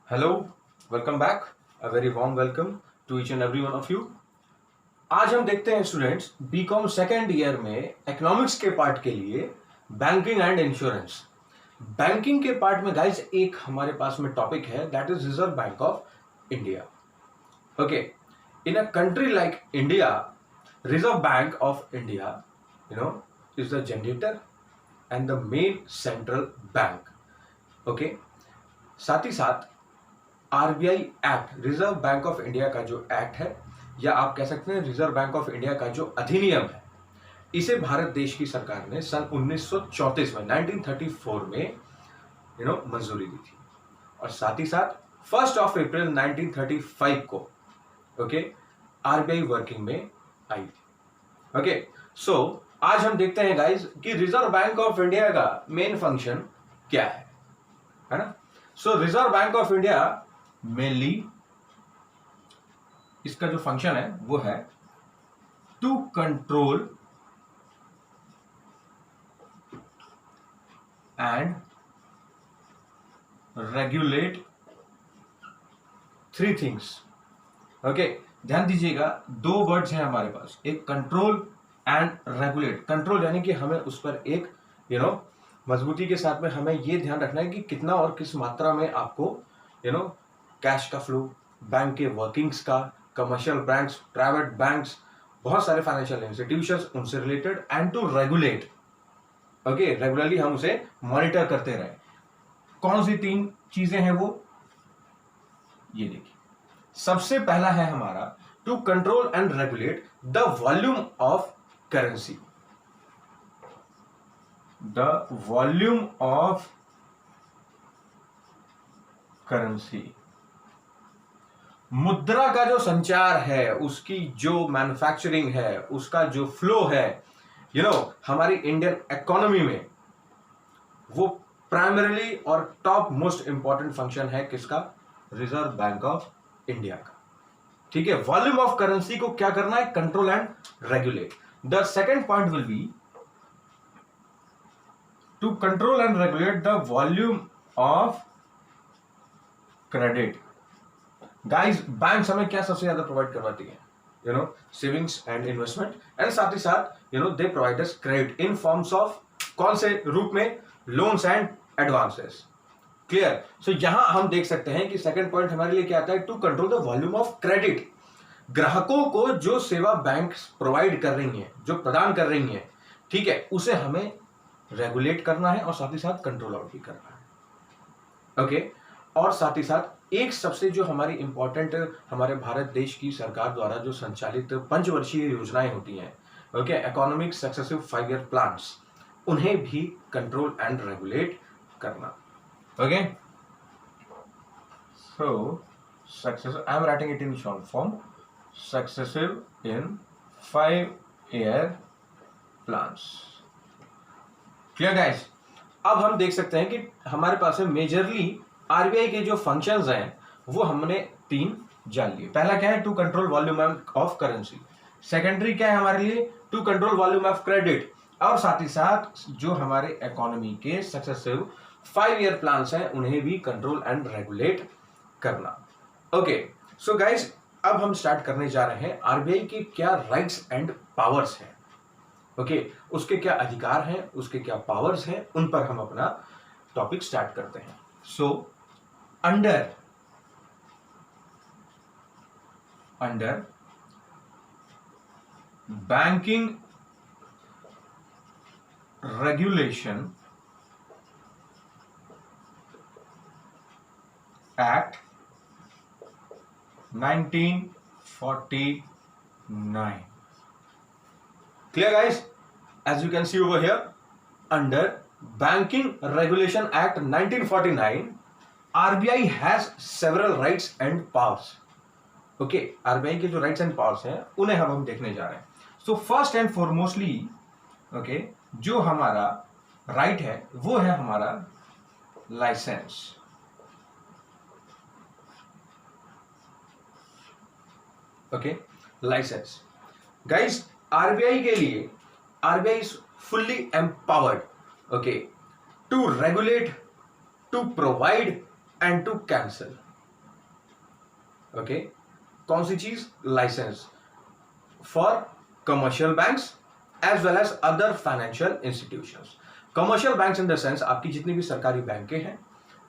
Hello, welcome back. A very warm welcome to each and every one of you. आज हम देखते हैं students BCom second year में economics के part के लिए बैंकिंग एंड इंश्योरेंस। बैंकिंग के पार्ट में गाइस एक हमारे पास में टॉपिक है that is reserve bank of India. Okay, in a country like India, reserve bank of India is the generator and the main central bank. Okay, साथ ही साथ RBI act, reserve bank of India का जो act है, या आप कह सकते हैं रिजर्व बैंक ऑफ इंडिया का जो अधिनियम है, इसे भारत देश की सरकार ने सन 1934 में 1934 में मंजूरी दी थी। और साथ ही साथ 1 अप्रैल 1935 को आरबीआई वर्किंग में आई थी। ओके, सो आज हम देखते हैं गाइज कि रिजर्व बैंक ऑफ इंडिया का मेन फंक्शन क्या है ना। So Reserve bank of India mainly इसका जो फंक्शन है वो है to control and regulate three things. Okay, ध्यान दीजिएगा, दो वर्ड्स हैं हमारे पास, एक कंट्रोल एंड रेगुलेट। कंट्रोल यानी कि हमें उस पर एक मजबूती के साथ में हमें यह ध्यान रखना है कि कितना और किस मात्रा में आपको कैश का फ्लो, बैंक के वर्किंग्स का, कमर्शियल बैंक्स, प्राइवेट बैंक्स, बहुत सारे फाइनेंशियल इंस्टीट्यूशंस, उनसे related, and to regulate. Okay, regularly हम उसे मॉनिटर करते रहे। कौन सी तीन चीजें हैं वो, ये देखिए। सबसे पहला है हमारा to control and regulate the volume of currency. The volume of currency, मुद्रा का जो संचार है, उसकी जो मैन्युफैक्चरिंग है, उसका जो फ्लो है हमारी इंडियन इकोनॉमी में, वो प्राइमरीली और टॉप मोस्ट इंपॉर्टेंट फंक्शन है किसका, रिजर्व बैंक ऑफ इंडिया का। ठीक है, वॉल्यूम ऑफ करेंसी को क्या करना है, control and regulate. The second point will be to control and regulate the volume of credit. Guys, bank हमें क्या सबसे ज्यादा प्रोवाइड करवाती है, सेविंग्स एंड इन्वेस्टमेंट, एंड साथ ही साथ they provide us credit in forms of कौन से रूप में, लोन्स एंड एडवांसेस। क्लियर। सो यहां हम देख सकते हैं कि सेकंड पॉइंट हमारे लिए क्या आता है, to control the volume of credit. ग्राहकों को जो सेवा बैंक प्रोवाइड कर रही है, जो प्रदान कर रही है, ठीक है, उसे हमें रेगुलेट करना है और साथ ही साथ कंट्रोल आउट भी करना है। ओके, और साथ ही साथ एक सबसे जो हमारी इंपॉर्टेंट, हमारे भारत देश की सरकार द्वारा जो संचालित पंचवर्षीय योजनाएं होती हैं, okay, economic successive 5 year plans, उन्हें भी कंट्रोल एंड रेगुलेट करना। Okay, so successive, I am writing it in short form, successive in 5 year plans. Clear guys. अब हम देख सकते हैं कि हमारे पास में मेजरली आरबीआई के जो फंक्शंस हैं वो हमने तीन जान लिए। पहला क्या है, to control volume of currency. Secondary क्या है हमारे लिए, to control volume of credit. और साथ ही साथ जो हमारे इकोनॉमी के सक्सेसिव 5 ईयर प्लान्स हैं, उन्हें भी कंट्रोल एंड रेगुलेट करना। ओके, सो गाइस, अब हम स्टार्ट करने जा रहे हैं आरबीआई के क्या राइट्स एंड पावर्स हैं। ओके, उसके क्या अधिकार हैं, उसके क्या पावर्स हैं, उन पर हम अपना टॉपिक स्टार्ट करते हैं। सो under banking regulation act 1949. Clear guys? As you can see over here, under banking regulation act 1949, RBI has several rights and powers. Okay, RBI के जो राइट्स एंड पावर्स हैं उन्हें हम देखने जा रहे हैं। So first and foremostly okay, जो हमारा राइट है वो है हमारा licence. Okay, licence. Guys, RBI के लिए, RBI is fully empowered okay to regulate, to provide and to cancel. Okay, कौन सी चीज? Licence for commercial banks as well as other financial institutions. Commercial banks in the sense आपकी जितनी भी सरकारी बैंकें हैं,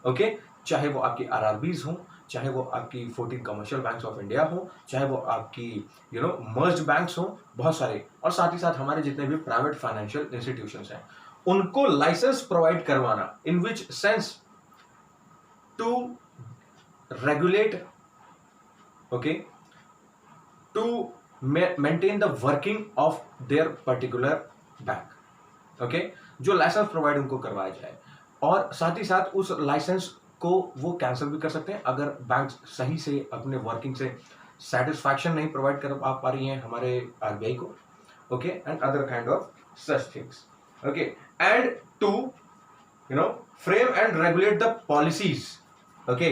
ओके, चाहे वो आपकी आरआरबीज हो, चाहे वो आपकी 14 कमर्शियल बैंक्स ऑफ इंडिया हो, चाहे वो आपकी मर्ज्ड बैंक्स हो, बहुत सारे, और साथ ही साथ हमारे जितने भी प्राइवेट फाइनेंशियल इंस्टीट्यूशंस हैं, उनको लाइसेंस प्रोवाइड करवाना, in which sense to regulate, okay, to maintain the working of their particular bank, okay, जो लाइसेंस प्रोवाइड उनको करवाया जाए, और साथ ही साथ उस लाइसेंस को वो कैंसिल भी कर सकते हैं अगर बैंक सही से अपने वर्किंग से सेटिस्फैक्शन नहीं प्रोवाइड कर पा रही हैं हमारे आरबीआई को, okay, and other kind of such things, okay, and to frame and regulate the policies, okay,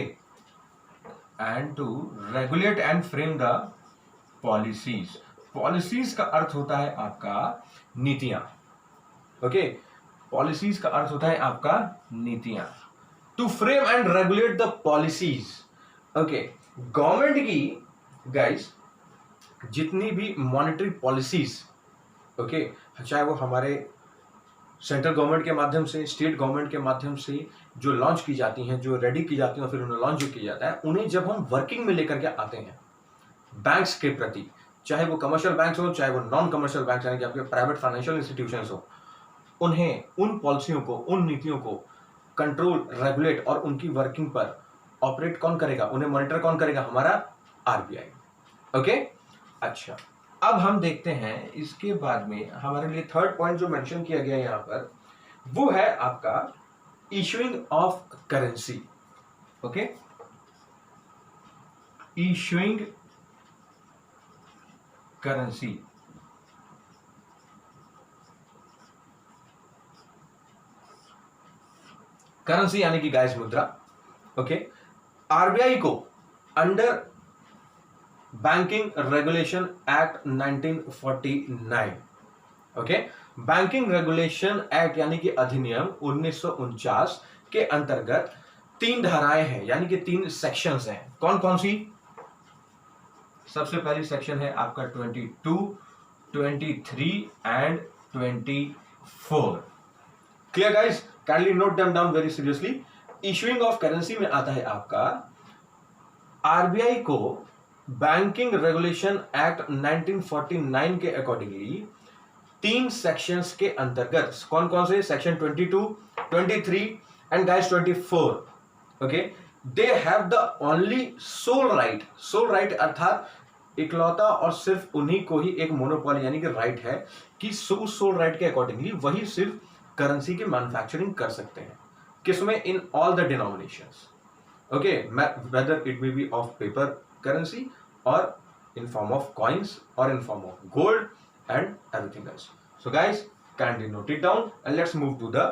and to regulate and frame the policies. Policies का अर्थ होता है आपका नीतियां, ओके, पॉलिसीज का अर्थ होता है आपका नीतियां। To frame and regulate the policies, okay, government की गाइस जितनी भी मॉनेटरी पॉलिसीज, ओके, चाहे वो हमारे सेंट्रल गवर्नमेंट के माध्यम से, स्टेट गवर्नमेंट के माध्यम से जो लॉन्च की जाती हैं, जो रेडी की जाती हैं, फिर उन्हें लॉन्च किया जाता है, उन्हें जब हम वर्किंग में लेकर के आते हैं बैंक्स के प्रति, चाहे वो कमर्शियल बैंक्स हो, चाहे वो नॉन कमर्शियल बैंक्स यानी कि आपके प्राइवेट फाइनेंशियल इंस्टीट्यूशंस हो, उन्हें उन पॉलिसियों को, उन नीतियों को कंट्रोल, रेगुलेट और उनकी वर्किंग पर ऑपरेट कौन करेगा, उन्हें मॉनिटर कौन करेगा? हमारा आरबीआई, ओके। अच्छा, अब हम देखते हैं इसके बाद में हमारे लिए थर्ड पॉइंट जो मेंशन किया गया है यहां पर, वो है आपका issuing of currency, okay, issuing currency. Currency यानी कि गाइस मुद्रा, ओके। आरबीआई को under banking regulation act 1949, okay, banking regulation act यानी कि अधिनियम 1949 के अंतर्गत 3 धाराएं हैं, यानी कि 3 सेक्शंस हैं। कौन कौन सी? सबसे पहली सेक्शन है आपका 22, 23 and 24। Clear guys? Kindly note them down very seriously. Issuing of currency में आता है आपका आरबीआई को बैंकिंग रेगुलेशन एक्ट 1949 के अकॉर्डिंगली 3 सेक्शंस के अंतर्गत, कौन कौन से? Section 22, 23 and guys 24, okay, they have the only sole right, sole right अर्थात इकलौता और सिर्फ उन्हीं को ही एक मोनोपोली यानी कि राइट है कि उस सोल राइट के अकॉर्डिंगली वही सिर्फ करेंसी की मैन्युफैक्चरिंग कर सकते हैं। किसमें? In all the denominations, okay, whether it may be of paper currency और इन फॉर्म ऑफ कॉइन्स और in form of gold and everything else. So guys, kindly note it down and let's move to the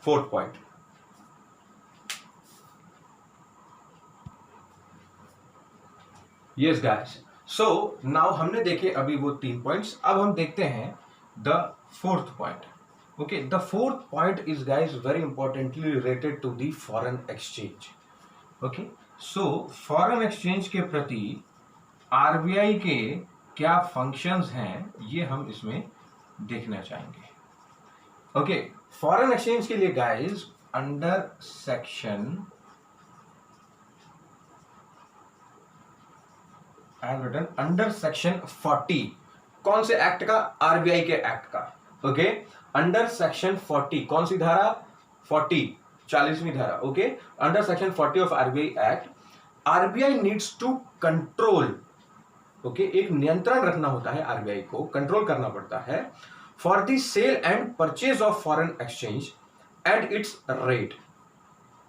fourth point. Yes guys, so now हमने देखे अभी वो 3 points, अब हम देखते हैं the fourth point. Okay, the fourth point is guys very importantly related to the foreign exchange. Okay, so foreign exchange के प्रति आरबीआई के क्या फंक्शंस हैं ये हम इसमें देखना चाहेंगे। ओके, फॉरेन एक्सचेंज के लिए guys under section under section 40, कौन से एक्ट का? आरबीआई के एक्ट का, ओके, अंडर सेक्शन 40, कौन सी धारा? 40, 40वीं धारा, okay, under section 40 of RBI act, RBI needs to control, okay, एक नियंत्रण रखना होता है, आरबीआई को कंट्रोल करना पड़ता है for the sale and purchase of foreign exchange and its rate,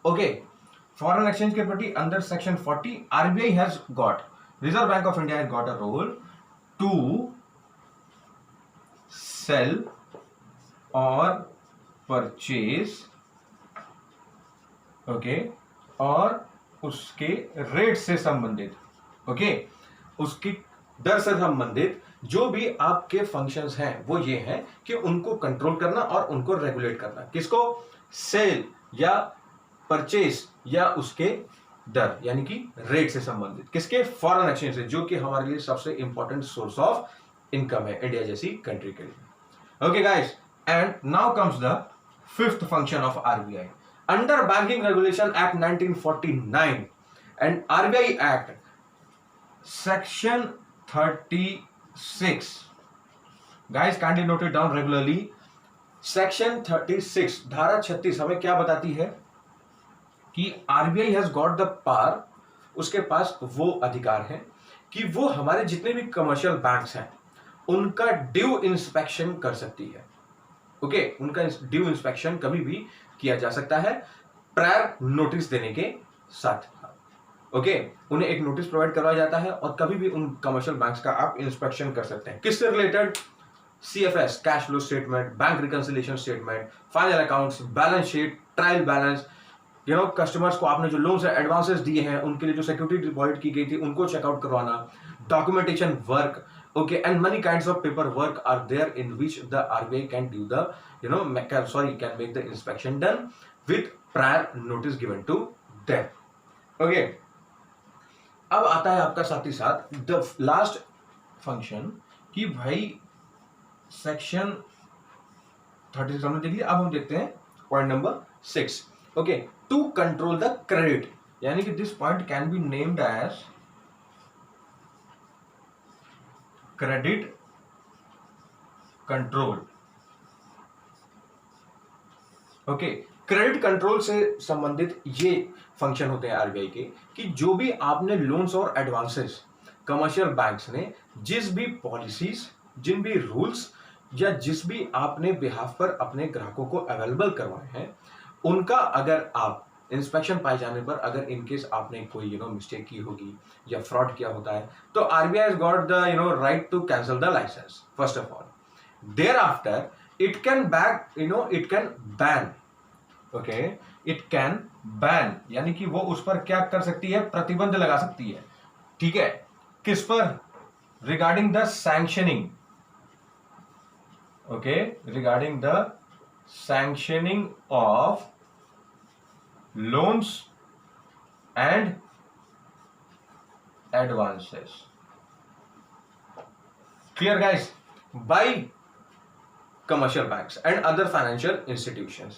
okay. Foreign exchange के प्रति under section 40 RBI has got, reserve bank of India has got a role to sell और purchase, okay, और उसके rate से संबंधित, okay, उसकी दर से संबंधित जो भी आपके फंक्शंस हैं वो ये हैं कि उनको कंट्रोल करना और उनको रेगुलेट करना। किसको? सेल या परचेज या उसके दर यानी कि रेट से संबंधित, किसके? फॉरेन एक्सचेंज से, जो कि हमारे लिए सबसे इंपॉर्टेंट सोर्स ऑफ इनकम है इंडिया जैसी कंट्री के लिए। Okay guys, and now comes the fifth function of RBI under banking regulation act 1949 and RBI act section 36। Guys kindly note it down regularly. Section 36 धारा 36 हमें क्या बताती है कि RBI has got the power, उसके पास वो अधिकार है कि वो हमारे जितने भी कमर्शियल बैंक्स हैं उनका ड्यू इंस्पेक्शन कर सकती है। ओके, उनका ड्यू इंस्पेक्शन कभी भी किया जा सकता है प्रायर नोटिस देने के साथ। ओके, उन्हें एक नोटिस प्रोवाइड करवाया जाता है और कभी भी उन कमर्शियल बैंक्स का आप इंस्पेक्शन कर सकते हैं। किससे related? CFS, cash flow statement, bank reconciliation statement, final accounts, balance sheet, trial balance, customers को आपने जो लोन्स है एडवांसेस दिए हैं उनके लिए जो सिक्योरिटी डिपॉजिट की गई थी उनको चेकआउट करवाना, documentation work, okay, and many kinds of paper work are there in which the RBI can do the can make the inspection done with prior notice given to them. Okay, अब आता है आपका साथ ही साथ the last function कि भाई section 36 हमने देख लिया। अब हम देखते हैं point number 6। Okay, to control the credit, यानी कि this point can be named as credit control. Okay, credit control से संबंधित ये फंक्शन होते हैं आरबीआई के कि जो भी आपने लोन्स और एडवांसेस कमर्शियल बैंक्स ने जिस भी पॉलिसीज, जिन भी रूल्स या जिस भी आपने बिहाफ पर अपने ग्राहकों को अवेलेबल करवाए हैं, उनका अगर आप इंस्पेक्शन पाए जाने पर अगर इनकेस आपने कोई मिस्टेक की होगी या फ्रॉड किया होता है तो RBI has got the right to cancel the licence first of all. Thereafter it can ban, okay, it can ban यानी कि वो उस पर क्या कर सकती है? प्रतिबंध लगा सकती है। ठीक है, किस पर? Regarding the sanctioning, okay, regarding the sanctioning of loans and advances. Clear guys? By commercial banks and other financial institutions.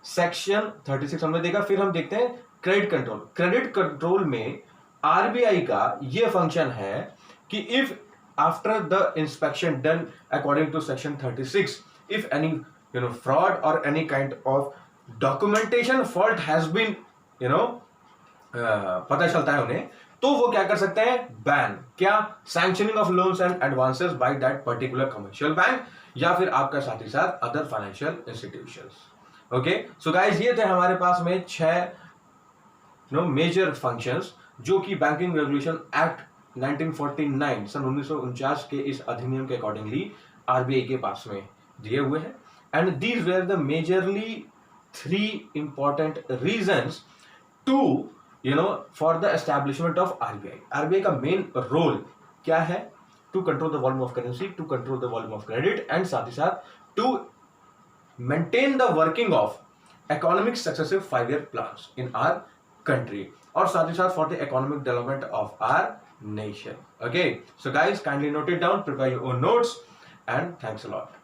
Section 36 हमने देखा। फिर हम देखते हैं क्रेडिट कंट्रोल। क्रेडिट कंट्रोल में आरबीआई का यह फंक्शन है कि if after the inspection done according to section 36, if any fraud or any kind of documentation fault has been पता चलता है उन्हें, तो वो क्या कर सकते हैं? बैन। क्या? Sanctioning of loans and advances by that particular commercial bank या फिर आपका साथ ही साथ other financial institutions. Okay, so guys ये थे हमारे पास में 6 मेजर फंक्शंस जो कि बैंकिंग रेगुलेशन एक्ट 1949 सन 1949 के इस अधिनियम के अकॉर्डिंगली आरबीआई के पास में दिए हुए हैं। And these were the majorly 3 important reasons to for the establishment of RBI. RBI का main role क्या है? To control the volume of currency, to control the volume of credit and साथ ही साथ to maintain the working of economic successive 5-year plans in our country और साथ ही साथ for the economic development of our nation. Okay, so guys kindly note it down, prepare your own notes and thanks a lot.